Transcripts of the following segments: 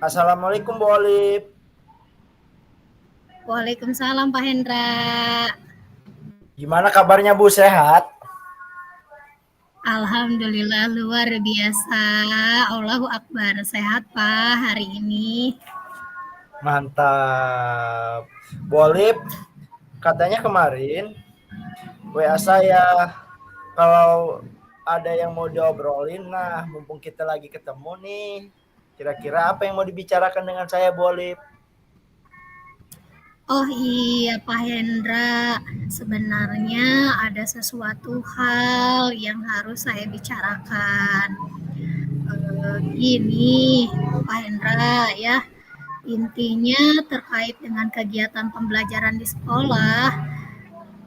Assalamualaikum Bu Olip. Waalaikumsalam Pak Hendra. Gimana kabarnya Bu, sehat? Alhamdulillah luar biasa. Allahu Akbar. Sehat Pak hari ini. Mantap. Bu Olip, katanya kemarin WA saya kalau ada yang mau diobrolin. Nah, mumpung kita lagi ketemu nih, kira-kira apa yang mau dibicarakan dengan saya Bu Olip? Oh iya Pak Hendra, sebenarnya ada sesuatu hal yang harus saya bicarakan. Gini Pak Hendra ya, intinya terkait dengan kegiatan pembelajaran di sekolah,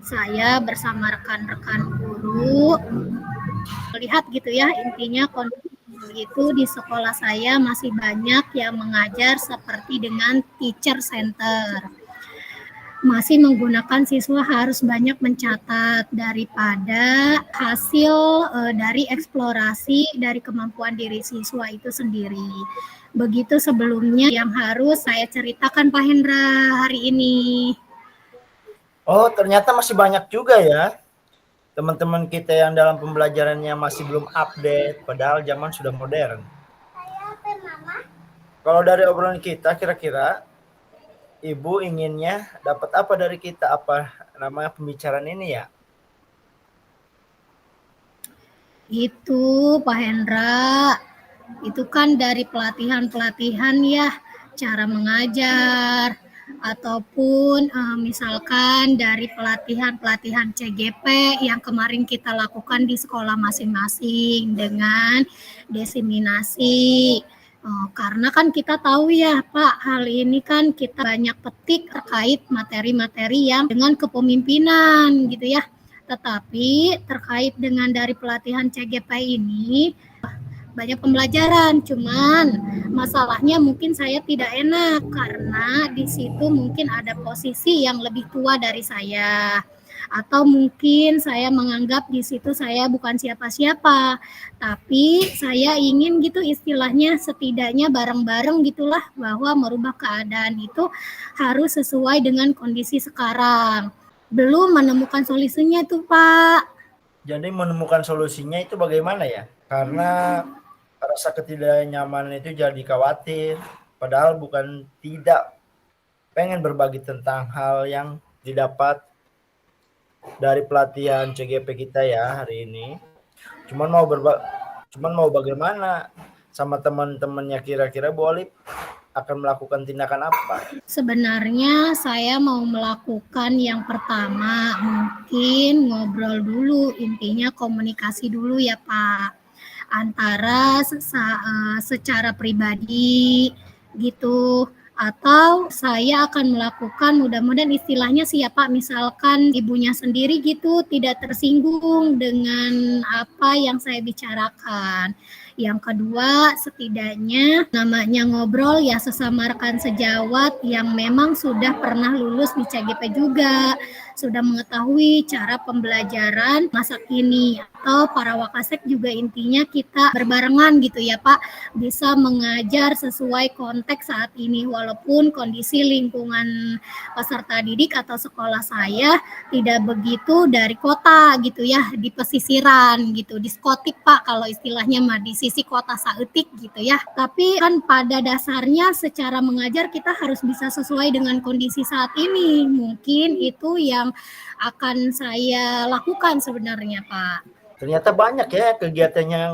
saya bersama rekan-rekan guru melihat gitu ya, intinya kondisi itu di sekolah saya masih banyak yang mengajar seperti dengan teacher center. Masih menggunakan siswa harus banyak mencatat daripada hasil dari eksplorasi dari kemampuan diri siswa itu sendiri. Begitu sebelumnya yang harus saya ceritakan Pak Hendra hari ini. Oh, ternyata masih banyak juga ya teman-teman kita yang dalam pembelajarannya masih belum update, padahal zaman sudah modern. Kalau dari obrolan kita, kira-kira Ibu inginnya dapat apa dari kita? Apa namanya pembicaraan ini ya? Itu Pak Hendra, itu kan dari pelatihan-pelatihan ya, cara mengajar, ataupun misalkan dari pelatihan-pelatihan CGP yang kemarin kita lakukan di sekolah masing-masing dengan diseminasi. Karena kan kita tahu ya Pak, hal ini kan kita banyak petik terkait materi-materi yang dengan kepemimpinan gitu ya. Tetapi terkait dengan dari pelatihan CGP ini banyak pembelajaran, cuman masalahnya mungkin saya tidak enak karena di situ mungkin ada posisi yang lebih tua dari saya, atau mungkin saya menganggap di situ saya bukan siapa-siapa, tapi saya ingin gitu istilahnya setidaknya bareng-bareng gitulah bahwa merubah keadaan itu harus sesuai dengan kondisi sekarang. Belum menemukan solusinya tuh Pak. Jadi menemukan solusinya itu bagaimana ya? Karena rasa ketidaknyamanan itu jadi khawatir, padahal bukan tidak pengen berbagi tentang hal yang didapat dari pelatihan CGP kita ya hari ini. Cuman mau bagaimana sama teman-temannya, kira-kira Bu Olip akan melakukan tindakan apa? Sebenarnya saya mau melakukan yang pertama, mungkin ngobrol dulu, intinya komunikasi dulu ya Pak, antara secara pribadi gitu, atau saya akan melakukan mudah-mudahan istilahnya sih ya Pak, misalkan ibunya sendiri gitu tidak tersinggung dengan apa yang saya bicarakan. Yang kedua, setidaknya namanya ngobrol ya sesama rekan sejawat yang memang sudah pernah lulus di CGP juga, sudah mengetahui cara pembelajaran masa kini, atau para wakasek juga intinya kita berbarengan gitu ya Pak, bisa mengajar sesuai konteks saat ini walaupun kondisi lingkungan peserta didik atau sekolah saya tidak begitu dari kota gitu ya, di pesisiran gitu, diskotik Pak kalau istilahnya mah di sisi kota saeutik gitu ya. Tapi kan pada dasarnya secara mengajar kita harus bisa sesuai dengan kondisi saat ini. Mungkin itu yang akan saya lakukan sebenarnya Pak. Ternyata banyak ya kegiatan yang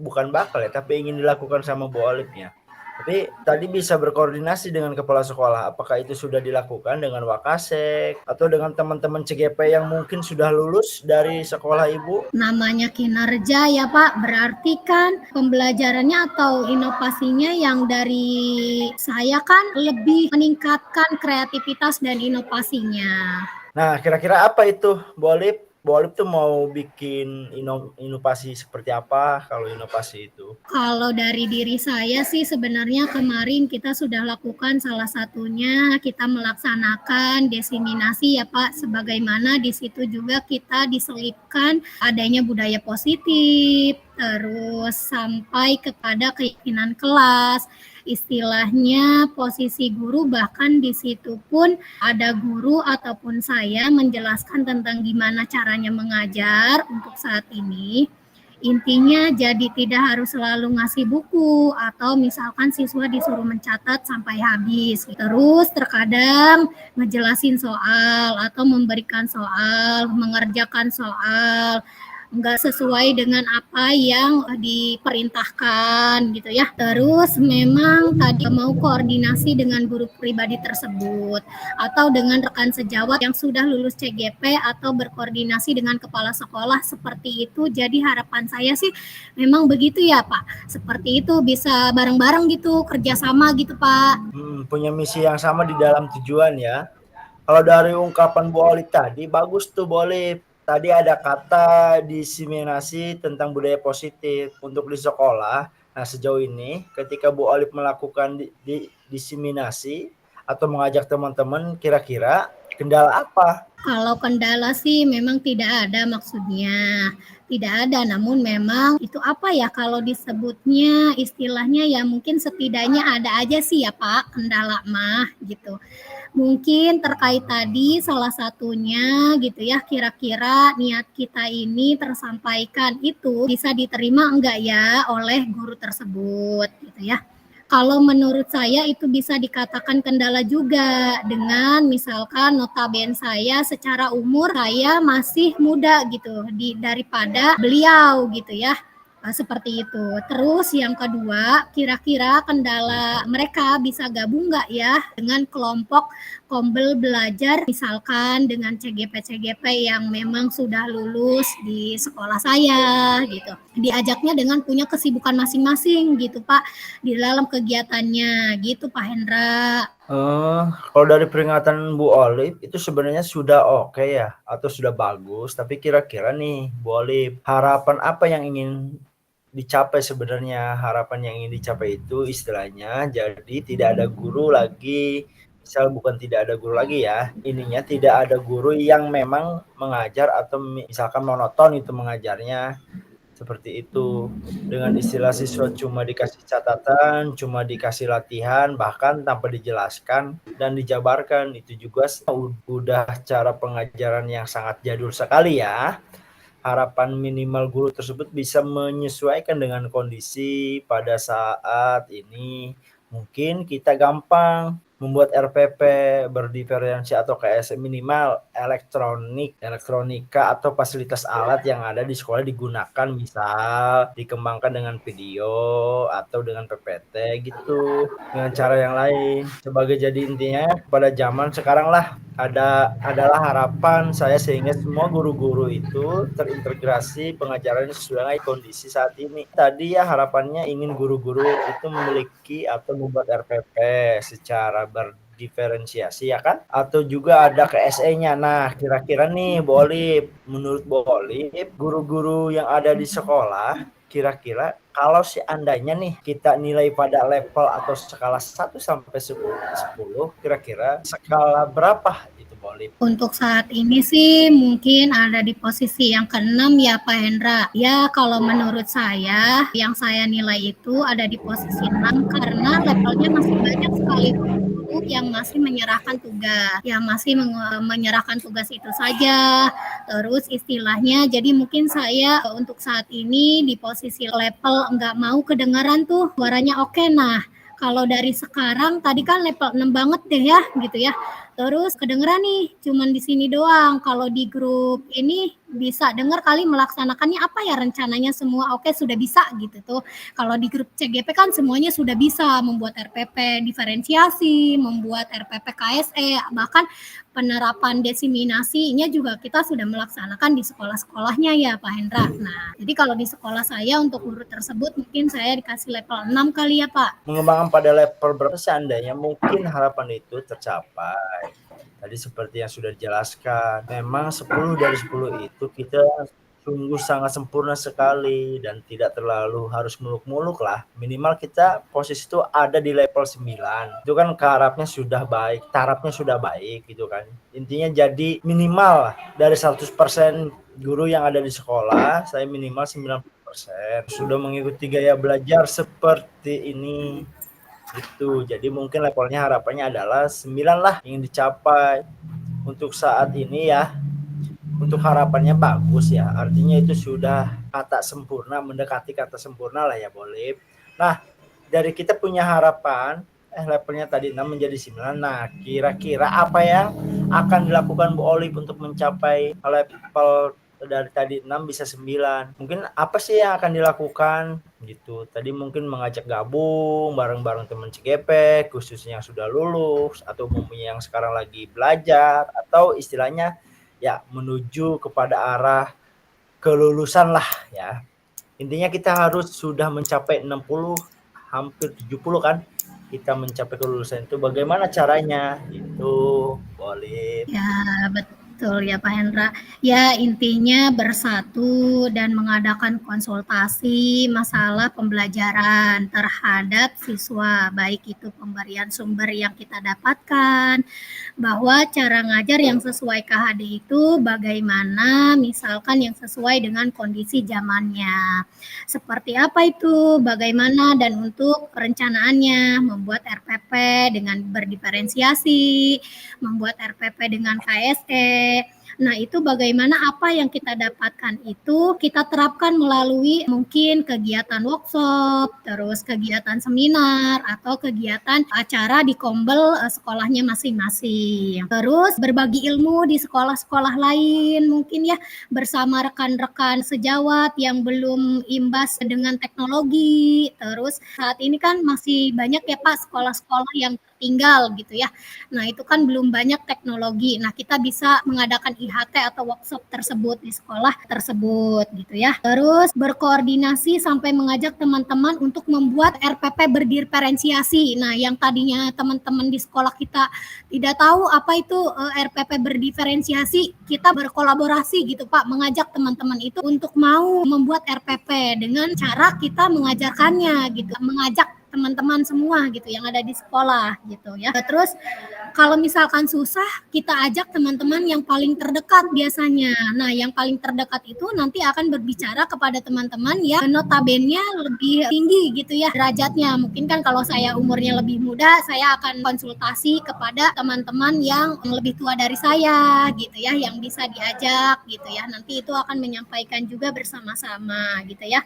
bukan bakal ya, tapi ingin dilakukan sama Bu Olip ya. Tapi tadi bisa berkoordinasi dengan kepala sekolah. Apakah itu sudah dilakukan dengan Wakasek atau dengan teman-teman CGP yang mungkin sudah lulus dari sekolah Ibu? Namanya kinerja ya Pak, berarti kan pembelajarannya atau inovasinya yang dari saya kan lebih meningkatkan kreativitas dan inovasinya. Nah, kira-kira apa itu Bu Olip? Bu Olip tuh mau bikin inovasi seperti apa kalau inovasi itu? Kalau dari diri saya sih sebenarnya kemarin kita sudah lakukan salah satunya kita melaksanakan diseminasi ya Pak, sebagaimana di situ juga kita diselipkan adanya budaya positif, terus sampai kepada keyakinan kelas. Istilahnya posisi guru, bahkan di situ pun ada guru ataupun saya menjelaskan tentang gimana caranya mengajar untuk saat ini. Intinya jadi tidak harus selalu ngasih buku atau misalkan siswa disuruh mencatat sampai habis. Terus terkadang ngejelasin soal atau memberikan soal, mengerjakan soal nggak sesuai dengan apa yang diperintahkan gitu ya. Terus memang tadi mau koordinasi dengan guru pribadi tersebut atau dengan rekan sejawat yang sudah lulus CGP atau berkoordinasi dengan kepala sekolah seperti itu. Jadi harapan saya sih memang begitu ya Pak. Seperti itu bisa bareng-bareng gitu, kerjasama gitu Pak. Punya misi yang sama di dalam tujuan ya. Kalau dari ungkapan Bu Oli tadi, bagus tuh Bu Oli. Tadi ada kata diseminasi tentang budaya positif untuk di sekolah. Nah sejauh ini ketika Bu Oli melakukan diseminasi atau mengajak teman-teman, kira-kira kendala apa? Kalau kendala sih memang tidak ada, maksudnya tidak ada, namun memang itu apa ya kalau disebutnya istilahnya ya mungkin setidaknya ada aja sih ya Pak kendala mah gitu. Mungkin terkait tadi salah satunya gitu ya, kira-kira niat kita ini tersampaikan itu bisa diterima enggak ya oleh guru tersebut gitu ya. Kalau menurut saya itu bisa dikatakan kendala juga dengan misalkan notabene saya secara umur saya masih muda gitu daripada beliau gitu ya. Seperti itu. Terus yang kedua, kira-kira kendala mereka bisa gabung nggak ya dengan kelompok Kombel Belajar, misalkan dengan CGP-CGP yang memang sudah lulus di sekolah saya gitu. Diajaknya dengan punya kesibukan masing-masing gitu Pak di dalam kegiatannya gitu Pak Hendra. Kalau dari peringatan Bu Olive itu sebenarnya sudah oke ya atau sudah bagus, tapi kira-kira nih Bu Olive, harapan apa yang ingin dicapai sebenarnya? Harapan yang ingin dicapai itu istilahnya jadi tidak ada guru lagi, misal bukan tidak ada guru lagi ya, ininya tidak ada guru yang memang mengajar atau misalkan monoton itu mengajarnya. Seperti itu, dengan istilah siswa cuma dikasih catatan, cuma dikasih latihan, bahkan tanpa dijelaskan dan dijabarkan. Itu juga udah cara pengajaran yang sangat jadul sekali ya. Harapan minimal guru tersebut bisa menyesuaikan dengan kondisi pada saat ini. Mungkin kita gampang membuat RPP berdiferensi atau KS minimal elektronika atau fasilitas alat yang ada di sekolah digunakan, misal dikembangkan dengan video atau dengan PPT gitu, dengan cara yang lain. Sebagai jadi intinya pada zaman sekarang lah adalah harapan saya sehingga semua guru-guru itu terintegrasi pengajarannya sesuai dengan kondisi saat ini. Tadi ya harapannya ingin guru-guru itu memiliki atau membuat RPP secara berdiferensiasi ya kan, atau juga ada KSE-nya. Nah kira-kira nih Bu Olive, menurut Bu Olive, guru-guru yang ada di sekolah kira-kira kalau seandainya nih kita nilai pada level atau skala 1 sampai 10, kira-kira skala berapa itu Bu Olive? Untuk saat ini sih mungkin ada di posisi yang ke-6 ya Pak Hendra. Ya kalau menurut saya yang saya nilai itu ada di posisi 6 karena levelnya masih banyak sekali guru yang masih menyerahkan tugas, yang masih menyerahkan tugas itu saja. Terus istilahnya jadi mungkin saya untuk saat ini di posisi level nggak mau kedengaran tuh suaranya oke. Nah kalau dari sekarang tadi kan level 6 banget deh ya gitu ya. Terus kedengeran nih cuman di sini doang. Kalau di grup ini bisa dengar kali melaksanakannya apa ya rencananya semua oke sudah bisa gitu tuh. Kalau di grup CGP kan semuanya sudah bisa membuat RPP diferensiasi, membuat RPP KSE, bahkan penerapan desiminasinya juga kita sudah melaksanakan di sekolah-sekolahnya ya Pak Hendra. Nah, jadi kalau di sekolah saya untuk guru tersebut mungkin saya dikasih level 6 kali ya Pak. Mengembangkan pada level berapa seandainya mungkin harapan itu tercapai. Tadi seperti yang sudah dijelaskan, memang 10 dari 10 itu kita sungguh sangat sempurna sekali dan tidak terlalu harus muluk-muluk lah. Minimal kita posisi itu ada di level 9. Itu kan keharapnya sudah baik, tarafnya sudah baik gitu kan. Intinya jadi minimal dari 100% guru yang ada di sekolah, saya minimal 90% 100%. Sudah mengikuti gaya belajar seperti ini. Gitu. Jadi mungkin levelnya harapannya adalah 9 lah yang dicapai. Untuk saat ini ya, untuk harapannya bagus ya. Artinya itu sudah kata sempurna, mendekati kata sempurna lah ya, boleh. Nah, dari kita punya harapan levelnya tadi 6 menjadi 9. Nah, kira-kira apa yang akan dilakukan Bu Olive untuk mencapai level dari tadi 6 bisa 9? Mungkin apa sih yang akan dilakukan gitu? Tadi mungkin mengajak gabung bareng-bareng teman CGP, khususnya yang sudah lulus atau umumnya yang sekarang lagi belajar, atau istilahnya ya menuju kepada arah kelulusan lah ya. Intinya kita harus sudah mencapai 60, hampir 70 kan, kita mencapai kelulusan itu. Bagaimana caranya? Itu boleh. Ya, betul ya Pak Hendra. Ya, intinya bersatu dan mengadakan konsultasi masalah pembelajaran terhadap siswa, baik itu pemberian sumber yang kita dapatkan, bahwa cara ngajar yang sesuai KHD itu bagaimana, misalkan yang sesuai dengan kondisi zamannya. Seperti apa itu, bagaimana, dan untuk perencanaannya, membuat RPP dengan berdiferensiasi, membuat RPP dengan KSE. Nah, itu bagaimana apa yang kita dapatkan itu kita terapkan melalui mungkin kegiatan workshop, terus kegiatan seminar, atau kegiatan acara di kombel sekolahnya masing-masing. Terus berbagi ilmu di sekolah-sekolah lain mungkin ya, bersama rekan-rekan sejawat yang belum imbas dengan teknologi. Terus saat ini kan masih banyak ya Pak sekolah-sekolah yang tertinggal gitu ya. Nah, itu kan belum banyak teknologi. Nah, kita bisa mengadakan IHT atau workshop tersebut di sekolah tersebut gitu ya. Terus berkoordinasi sampai mengajak teman-teman untuk membuat RPP berdiferensiasi. Nah, yang tadinya teman-teman di sekolah kita tidak tahu apa itu RPP berdiferensiasi, kita berkolaborasi gitu Pak, mengajak teman-teman itu untuk mau membuat RPP dengan cara kita mengajarkannya gitu, mengajak teman-teman semua gitu yang ada di sekolah gitu ya. Terus kalau misalkan susah, kita ajak teman-teman yang paling terdekat biasanya. Nah, yang paling terdekat itu nanti akan berbicara kepada teman-teman yang notabene lebih tinggi gitu ya derajatnya. Mungkin kan kalau saya umurnya lebih muda, saya akan konsultasi kepada teman-teman yang lebih tua dari saya gitu ya, yang bisa diajak gitu ya. Nanti itu akan menyampaikan juga bersama-sama gitu ya.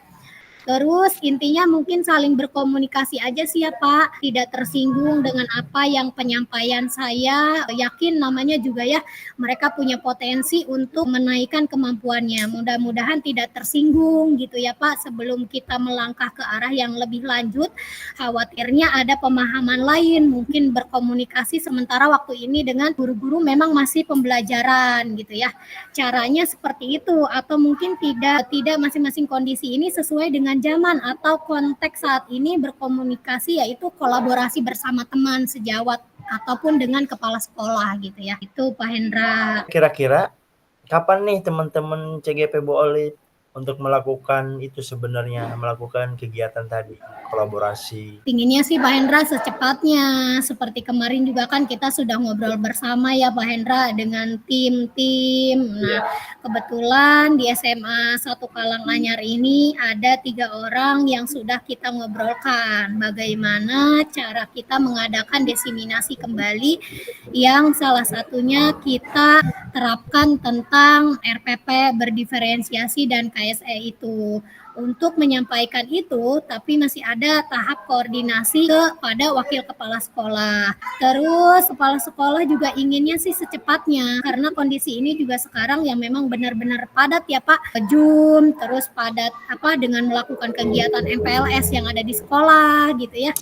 Terus intinya mungkin saling berkomunikasi aja sih ya Pak, tidak tersinggung dengan apa yang penyampaian saya, yakin namanya juga ya mereka punya potensi untuk menaikkan kemampuannya. Mudah-mudahan tidak tersinggung gitu ya Pak, sebelum kita melangkah ke arah yang lebih lanjut, khawatirnya ada pemahaman lain, mungkin berkomunikasi sementara waktu ini dengan guru-guru memang masih pembelajaran gitu ya. Caranya seperti itu, atau mungkin tidak masing-masing kondisi ini sesuai dengan zaman atau konteks saat ini berkomunikasi, yaitu kolaborasi bersama teman sejawat ataupun dengan kepala sekolah gitu ya. Itu Pak Hendra. Kira-kira kapan nih teman-teman CGP Bu Olive untuk melakukan itu sebenarnya, melakukan kegiatan tadi, kolaborasi? Pinginnya sih Pak Hendra secepatnya. Seperti kemarin juga kan kita sudah ngobrol bersama ya Pak Hendra dengan tim-tim. Nah, kebetulan di SMA 1 Karanganyar ini ada 3 orang yang sudah kita ngobrolkan bagaimana cara kita mengadakan diseminasi kembali, yang salah satunya kita terapkan tentang RPP berdiferensiasi dan KSE itu. Untuk menyampaikan itu, tapi masih ada tahap koordinasi kepada wakil kepala sekolah. Terus kepala sekolah juga inginnya sih secepatnya, karena kondisi ini juga sekarang yang memang benar-benar padat ya Pak. Zoom, terus padat dengan melakukan kegiatan MPLS yang ada di sekolah gitu ya.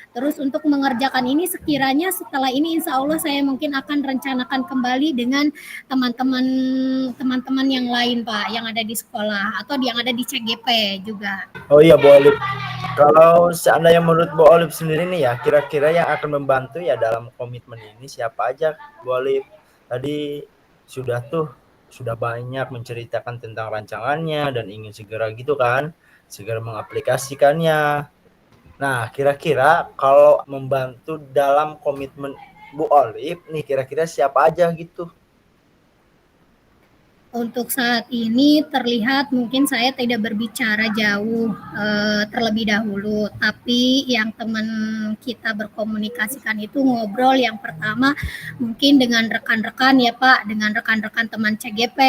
Terus untuk mengerjakan ini sekiranya setelah ini insya Allah saya mungkin akan rencanakan kembali dengan teman-teman yang lain Pak, yang ada di sekolah atau yang ada di CGP juga. Oh iya Bu Olive, kalau seandainya menurut Bu Olive sendiri nih ya, kira-kira yang akan membantu ya dalam komitmen ini siapa aja Bu Olive? Tadi sudah banyak menceritakan tentang rancangannya dan ingin segera gitu kan, segera mengaplikasikannya. Nah, kira-kira kalau membantu dalam komitmen Bu Olive nih, kira-kira siapa aja gitu? Untuk saat ini terlihat mungkin saya tidak berbicara jauh terlebih dahulu, tapi yang teman kita berkomunikasikan itu ngobrol yang pertama mungkin dengan rekan-rekan ya Pak, dengan rekan-rekan teman CGP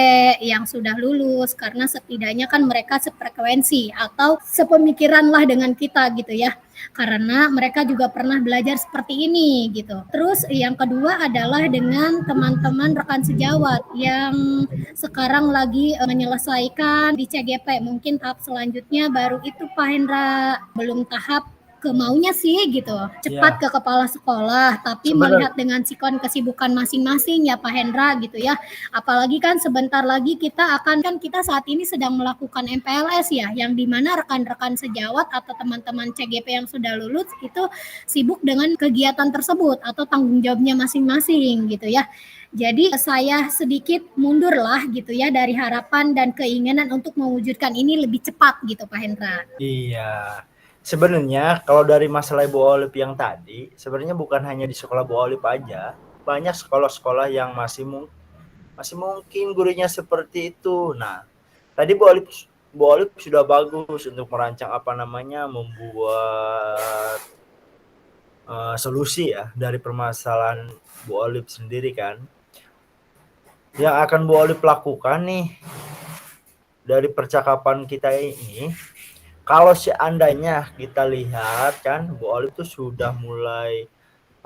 yang sudah lulus, karena setidaknya kan mereka sefrekuensi atau sepemikiran lah dengan kita gitu ya, karena mereka juga pernah belajar seperti ini gitu. Terus yang kedua adalah dengan teman-teman rekan sejawat yang sekarang lagi menyelesaikan di CGP. Mungkin tahap selanjutnya baru itu Pak Hendra, belum tahap ke maunya sih gitu, cepat Ya, ke kepala sekolah, tapi sebenarnya melihat dengan sikon kesibukan masing-masing ya Pak Hendra gitu ya. Apalagi kan sebentar lagi kita akan, kan kita saat ini sedang melakukan MPLS ya, yang dimana rekan-rekan sejawat atau teman-teman CGP yang sudah lulus itu sibuk dengan kegiatan tersebut atau tanggung jawabnya masing-masing gitu ya. Jadi saya sedikit mundur lah gitu ya dari harapan dan keinginan untuk mewujudkan ini lebih cepat gitu Pak Hendra. iya. Sebenarnya kalau dari masalah Bu Olip yang tadi, sebenarnya bukan hanya di sekolah Bu Olip aja, banyak sekolah-sekolah yang masih mungkin gurunya seperti itu. Nah, tadi Bu Olip sudah bagus untuk merancang apa namanya, membuat solusi ya dari permasalahan Bu Olip sendiri kan. Yang akan Bu Olip lakukan nih dari percakapan kita ini, kalau seandainya kita lihat kan Bu Olip tuh sudah mulai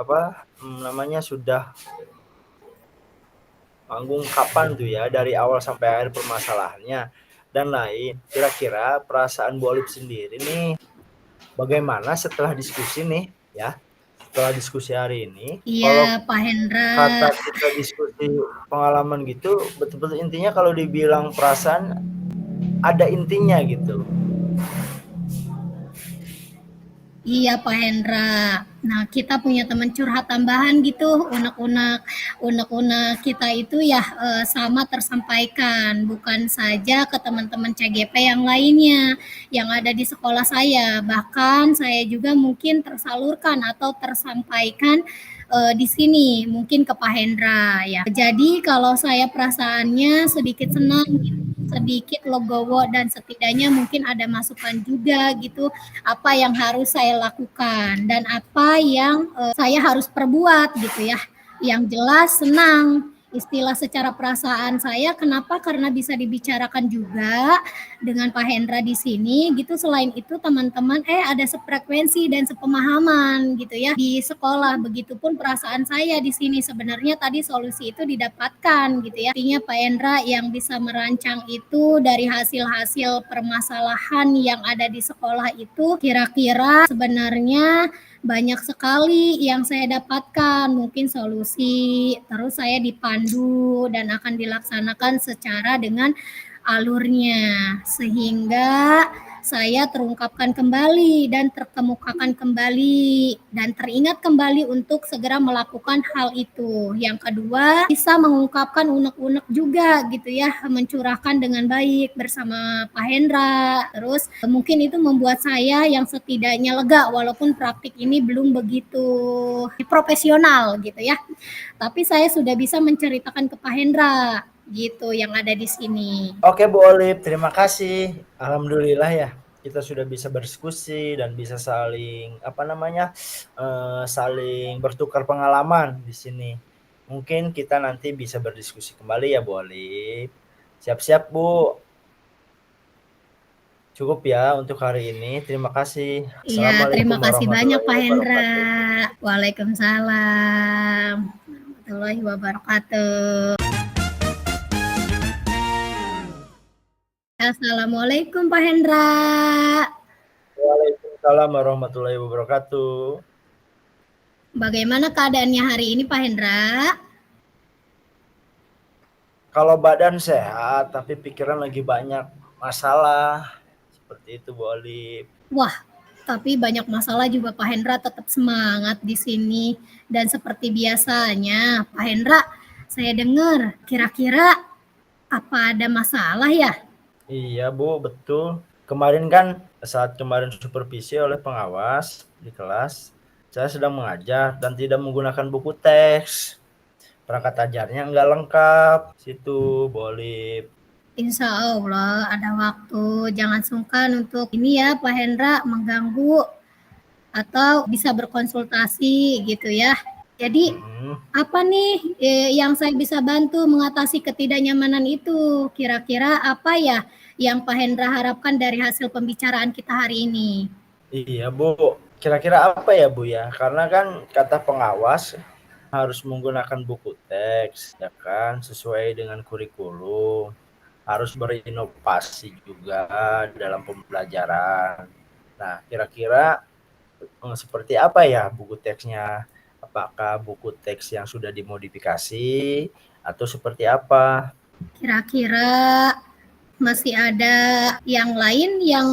apa namanya, sudah manggung kapan tuh ya dari awal sampai akhir permasalahannya dan lain. Kira-kira perasaan Bu Olip sendiri nih bagaimana setelah diskusi nih ya, setelah diskusi hari ini, Iya kalau Pak Hendra. kata kita diskusi pengalaman gitu, betul-betul intinya kalau dibilang perasaan ada intinya gitu. Iya Pak Hendra. Nah kita punya teman curhat tambahan gitu, unek-unek kita itu ya sama tersampaikan, bukan saja ke teman-teman CGP yang lainnya yang ada di sekolah saya, bahkan saya juga mungkin tersalurkan atau tersampaikan di sini mungkin ke Pak Hendra ya. Jadi kalau saya perasaannya sedikit senang gitu, sedikit legowo dan setidaknya mungkin ada masukan juga gitu apa yang harus saya lakukan dan apa yang saya harus perbuat gitu ya. Yang jelas senang. Istilah secara perasaan saya kenapa? Karena bisa dibicarakan juga dengan Pak Hendra di sini gitu. Selain itu teman-teman ada sefrekuensi dan sepemahaman gitu ya di sekolah. Begitupun perasaan saya di sini sebenarnya tadi solusi itu didapatkan gitu ya. Artinya Pak Hendra yang bisa merancang itu dari hasil-hasil permasalahan yang ada di sekolah itu kira-kira sebenarnya banyak sekali yang saya dapatkan, mungkin solusi, terus saya dipandu dan akan dilaksanakan secara dengan alurnya, sehingga saya terungkapkan kembali dan terkemukakan kembali dan teringat kembali untuk segera melakukan hal itu. Yang kedua, bisa mengungkapkan unek-unek juga gitu ya, mencurahkan dengan baik bersama Pak Hendra. Terus mungkin itu membuat saya yang setidaknya lega walaupun praktik ini belum begitu profesional gitu ya. Tapi saya sudah bisa menceritakan ke Pak Hendra gitu yang ada di sini. Oke Bu Olip, terima kasih. Alhamdulillah ya, kita sudah bisa berdiskusi dan bisa saling apa namanya, saling bertukar pengalaman di sini. Mungkin kita nanti bisa berdiskusi kembali ya Bu Olip. Siap-siap Bu. Cukup ya untuk hari ini. Terima kasih. Iya, terima Assalamualaikum kasih banyak warahmatullahi Pak Hendra. wabarakatuh. Waalaikumsalam warahmatullahi wabarakatuh. Assalamualaikum Pak Hendra. Waalaikumsalam warahmatullahi wabarakatuh. Bagaimana keadaannya hari ini Pak Hendra? Kalau badan sehat, tapi pikiran lagi banyak masalah. Seperti itu Bu Olip. Wah, tapi banyak masalah juga Pak Hendra tetap semangat di sini. Dan seperti biasanya, Pak Hendra, saya dengar kira-kira apa ada masalah ya? Iya Bu, betul. Kemarin kan saat kemarin supervisi oleh pengawas di kelas, saya sedang mengajar dan tidak menggunakan buku teks. perangkat ajarnya nggak lengkap. Situ boleh. Insya Allah ada waktu. Jangan sungkan untuk ini ya Pak Hendra mengganggu atau bisa berkonsultasi gitu ya. Jadi apa nih yang saya bisa bantu mengatasi ketidaknyamanan itu? Kira-kira apa ya yang Pak Hendra harapkan dari hasil pembicaraan kita hari ini? Iya Bu, kira-kira apa ya Bu ya? Karena kan kata pengawas harus menggunakan buku teks, ya kan, sesuai dengan kurikulum. Harus berinovasi juga dalam pembelajaran. Nah, kira-kira seperti apa ya buku teksnya? Apakah buku teks yang sudah dimodifikasi atau seperti apa? Kira-kira masih ada yang lain yang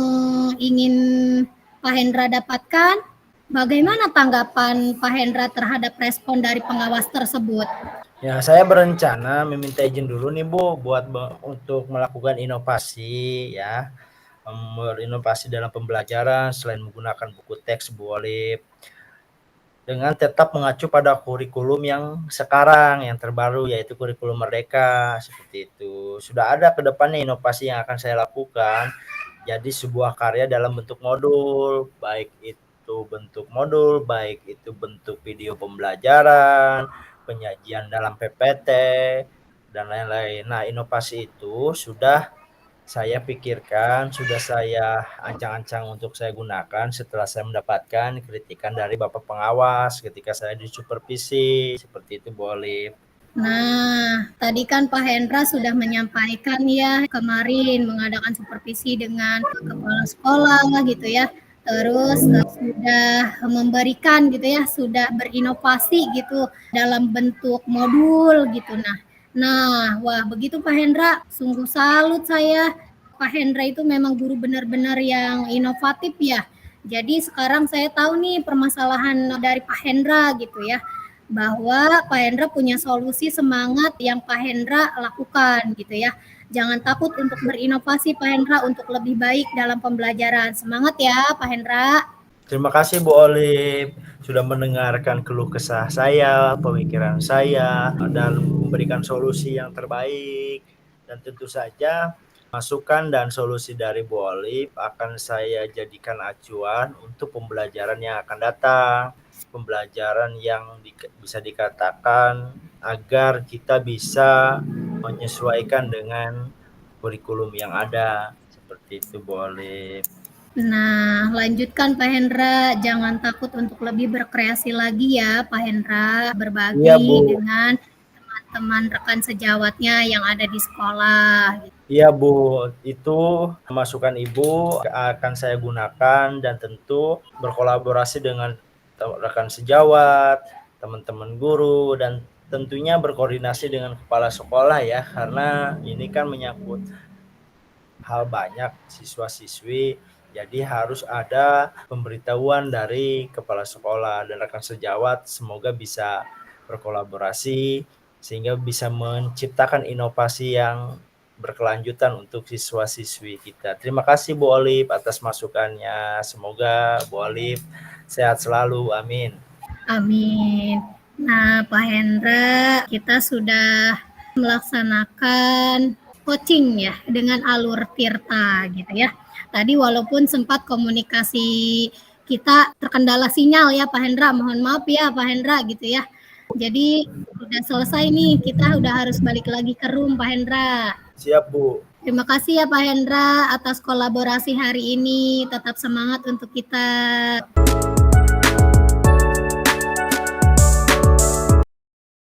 ingin Pak Hendra dapatkan? Bagaimana tanggapan Pak Hendra terhadap respon dari pengawas tersebut? Ya, saya berencana meminta izin dulu nih Bu buat untuk melakukan inovasi ya. Berinovasi dalam pembelajaran selain menggunakan buku teks boleh dengan tetap mengacu pada kurikulum yang sekarang yang terbaru yaitu kurikulum Merdeka seperti itu. Sudah ada ke depannya inovasi yang akan saya lakukan. Jadi sebuah karya dalam bentuk modul, baik itu bentuk modul, baik itu bentuk video pembelajaran, penyajian dalam PPT dan lain-lain. Nah, inovasi itu sudah saya pikirkan, sudah saya ancang-ancang untuk saya gunakan setelah saya mendapatkan kritikan dari Bapak Pengawas ketika saya disupervisi, seperti itu boleh. Nah, tadi kan Pak Hendra sudah menyampaikan ya kemarin mengadakan supervisi dengan kepala sekolah gitu ya. Terus sudah memberikan gitu ya, sudah berinovasi gitu dalam bentuk modul gitu. Nah, wah begitu Pak Hendra, sungguh salut saya. Pak Hendra itu memang guru benar-benar yang inovatif ya. Jadi sekarang saya tahu nih permasalahan dari Pak Hendra gitu ya, bahwa Pak Hendra punya solusi semangat yang Pak Hendra lakukan gitu ya. Jangan takut untuk berinovasi Pak Hendra untuk lebih baik dalam pembelajaran. Semangat ya Pak Hendra. Terima kasih Bu Olive sudah mendengarkan keluh kesah saya, pemikiran saya, dan memberikan solusi yang terbaik. Dan tentu saja masukan dan solusi dari Bu Olive akan saya jadikan acuan untuk pembelajaran yang akan datang. Pembelajaran yang bisa dikatakan agar kita bisa menyesuaikan dengan kurikulum yang ada. Seperti itu Bu Olive. Nah, lanjutkan Pak Hendra. Jangan takut untuk lebih berkreasi lagi ya Pak Hendra. Berbagi Iya Bu. dengan teman-teman rekan sejawatnya yang ada di sekolah. Iya Bu, itu masukan Ibu akan saya gunakan dan tentu berkolaborasi dengan rekan sejawat, teman-teman guru, dan tentunya berkoordinasi dengan kepala sekolah ya, karena ini kan menyangkut hal banyak siswa-siswi, jadi harus ada pemberitahuan dari kepala sekolah dan rekan sejawat, semoga bisa berkolaborasi sehingga bisa menciptakan inovasi yang berkelanjutan untuk siswa-siswi kita. Terima kasih Bu Olive atas masukannya. Semoga Bu Olive sehat selalu. Amin. Amin. Nah, Pak Hendra, kita sudah melaksanakan coaching ya dengan alur Tirta gitu ya. Tadi walaupun sempat komunikasi kita terkendala sinyal ya Pak Hendra, mohon maaf ya Pak Hendra gitu ya. Jadi udah selesai nih, kita udah harus balik lagi ke room Pak Hendra. Siap Bu. Terima kasih ya Pak Hendra atas kolaborasi hari ini. Tetap semangat untuk kita.